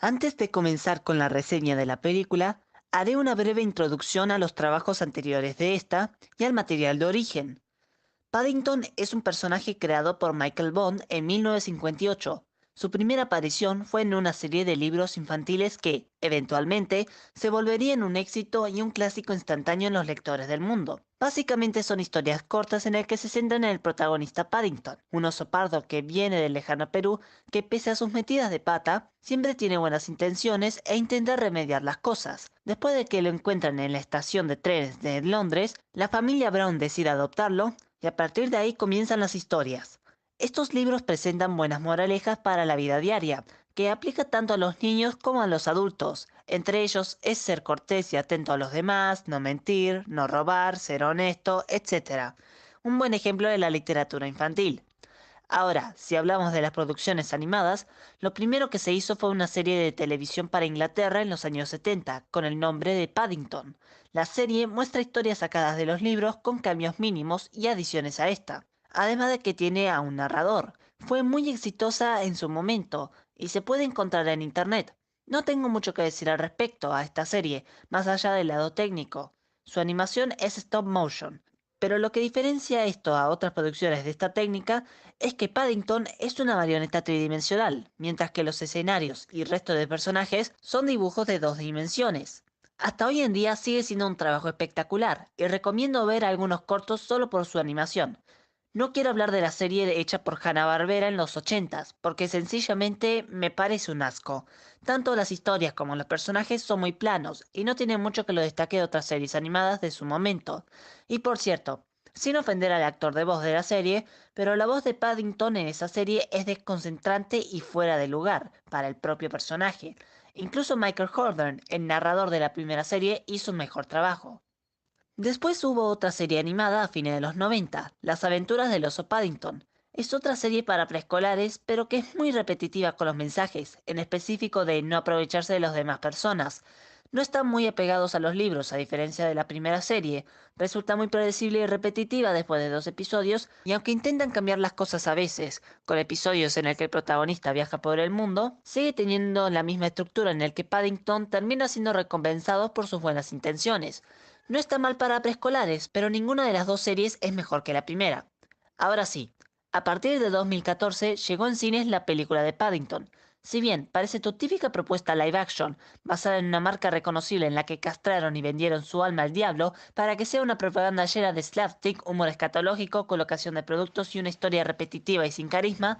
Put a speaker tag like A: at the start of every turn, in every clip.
A: Antes de comenzar con la reseña de la película, haré una breve introducción a los trabajos anteriores de esta y al material de origen. Paddington es un personaje creado por Michael Bond en 1958. Su primera aparición fue en una serie de libros infantiles que, eventualmente, se volverían un éxito y un clásico instantáneo en los lectores del mundo. Básicamente son historias cortas en las que se centran en el protagonista Paddington, un oso pardo que viene del lejano Perú, que pese a sus metidas de pata, siempre tiene buenas intenciones e intenta remediar las cosas. Después de que lo encuentran en la estación de trenes de Londres, la familia Brown decide adoptarlo y a partir de ahí comienzan las historias. Estos libros presentan buenas moralejas para la vida diaria, que aplica tanto a los niños como a los adultos. Entre ellos es ser cortés y atento a los demás, no mentir, no robar, ser honesto, etc. Un buen ejemplo de la literatura infantil. Ahora, si hablamos de las producciones animadas, lo primero que se hizo fue una serie de televisión para Inglaterra en los años 70, con el nombre de Paddington. La serie muestra historias sacadas de los libros con cambios mínimos y adiciones a esta, además de que tiene a un narrador. Fue muy exitosa en su momento y se puede encontrar en internet. No tengo mucho que decir al respecto a esta serie, más allá del lado técnico. Su animación es stop motion, pero lo que diferencia esto a otras producciones de esta técnica es que Paddington es una marioneta tridimensional, mientras que los escenarios y resto de personajes son dibujos de dos dimensiones. Hasta hoy en día sigue siendo un trabajo espectacular, y recomiendo ver algunos cortos solo por su animación. No quiero hablar de la serie hecha por Hanna-Barbera en los 80s, porque sencillamente me parece un asco. Tanto las historias como los personajes son muy planos, y no tienen mucho que lo destaque de otras series animadas de su momento. Y por cierto, sin ofender al actor de voz de la serie, pero la voz de Paddington en esa serie es desconcentrante y fuera de lugar para el propio personaje. Incluso Michael Jordan, el narrador de la primera serie, hizo un mejor trabajo. Después hubo otra serie animada a fines de los 90, Las aventuras del oso Paddington. Es otra serie para preescolares, pero que es muy repetitiva con los mensajes, en específico de no aprovecharse de las demás personas. No están muy apegados a los libros, a diferencia de la primera serie. Resulta muy predecible y repetitiva después de dos episodios, y aunque intentan cambiar las cosas a veces, con episodios en el que el protagonista viaja por el mundo, sigue teniendo la misma estructura en el que Paddington termina siendo recompensado por sus buenas intenciones. No está mal para preescolares, pero ninguna de las dos series es mejor que la primera. Ahora sí, a partir de 2014 llegó en cines la película de Paddington. Si bien parece tu típica propuesta live action, basada en una marca reconocible en la que castraron y vendieron su alma al diablo para que sea una propaganda llena de slapstick, humor escatológico, colocación de productos y una historia repetitiva y sin carisma,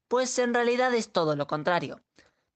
A: pues en realidad es todo lo contrario.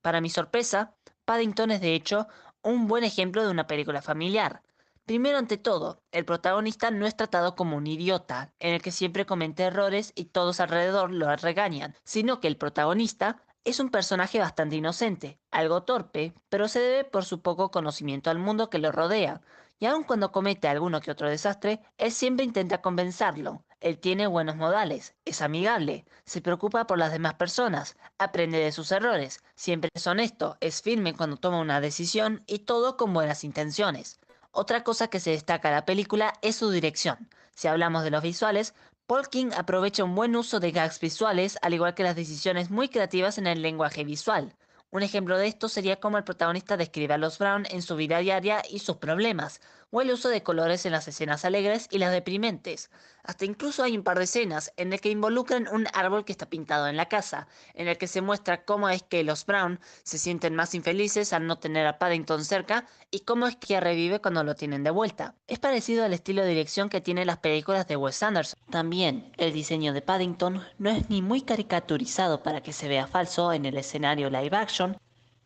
A: Para mi sorpresa, Paddington es de hecho un buen ejemplo de una película familiar. Primero ante todo, el protagonista no es tratado como un idiota, en el que siempre comete errores y todos alrededor lo regañan, sino que el protagonista es un personaje bastante inocente, algo torpe, pero se debe por su poco conocimiento al mundo que lo rodea, y aun cuando comete alguno que otro desastre, él siempre intenta compensarlo. Él tiene buenos modales, es amigable, se preocupa por las demás personas, aprende de sus errores, siempre es honesto, es firme cuando toma una decisión y todo con buenas intenciones. Otra cosa que se destaca de la película es su dirección. Si hablamos de los visuales, Paul King aprovecha un buen uso de gags visuales, al igual que las decisiones muy creativas en el lenguaje visual. Un ejemplo de esto sería cómo el protagonista describe a los Brown en su vida diaria y sus problemas, o el uso de colores en las escenas alegres y las deprimentes. Hasta incluso hay un par de escenas en el que involucran un árbol que está pintado en la casa, en el que se muestra cómo es que los Brown se sienten más infelices al no tener a Paddington cerca y cómo es que revive cuando lo tienen de vuelta. Es parecido al estilo de dirección que tienen las películas de Wes Anderson. También, el diseño de Paddington no es ni muy caricaturizado para que se vea falso en el escenario live action,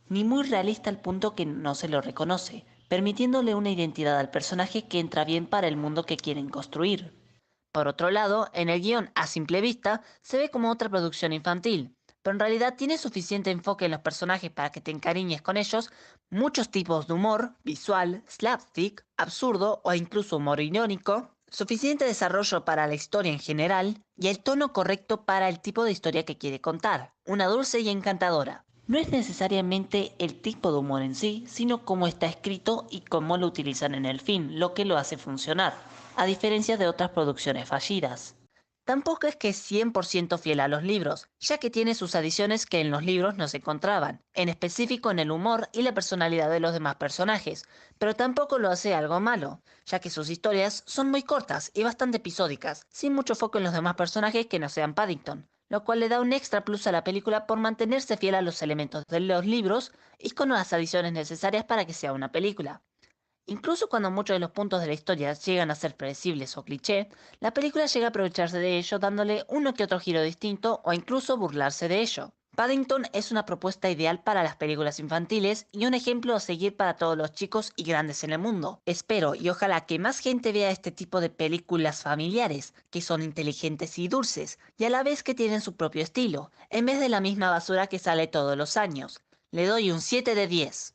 A: ni muy realista al punto que no se lo reconoce, permitiéndole una identidad al personaje que entra bien para el mundo que quieren construir. Por otro lado, en el guión a simple vista se ve como otra producción infantil, pero en realidad tiene suficiente enfoque en los personajes para que te encariñes con ellos, muchos tipos de humor, visual, slapstick, absurdo o incluso humor irónico, suficiente desarrollo para la historia en general y el tono correcto para el tipo de historia que quiere contar, una dulce y encantadora. No es necesariamente el tipo de humor en sí, sino cómo está escrito y cómo lo utilizan en el film, lo que lo hace funcionar, a diferencia de otras producciones fallidas. Tampoco es que es 100% fiel a los libros, ya que tiene sus adiciones que en los libros no se encontraban, en específico en el humor y la personalidad de los demás personajes, pero tampoco lo hace algo malo, ya que sus historias son muy cortas y bastante episódicas, sin mucho foco en los demás personajes que no sean Paddington, lo cual le da un extra plus a la película por mantenerse fiel a los elementos de los libros y con las adiciones necesarias para que sea una película. Incluso cuando muchos de los puntos de la historia llegan a ser predecibles o cliché, la película llega a aprovecharse de ello dándole uno que otro giro distinto o incluso burlarse de ello. Paddington es una propuesta ideal para las películas infantiles y un ejemplo a seguir para todos los chicos y grandes en el mundo. Espero y ojalá que más gente vea este tipo de películas familiares, que son inteligentes y dulces, y a la vez que tienen su propio estilo, en vez de la misma basura que sale todos los años. Le doy un 7 de 10.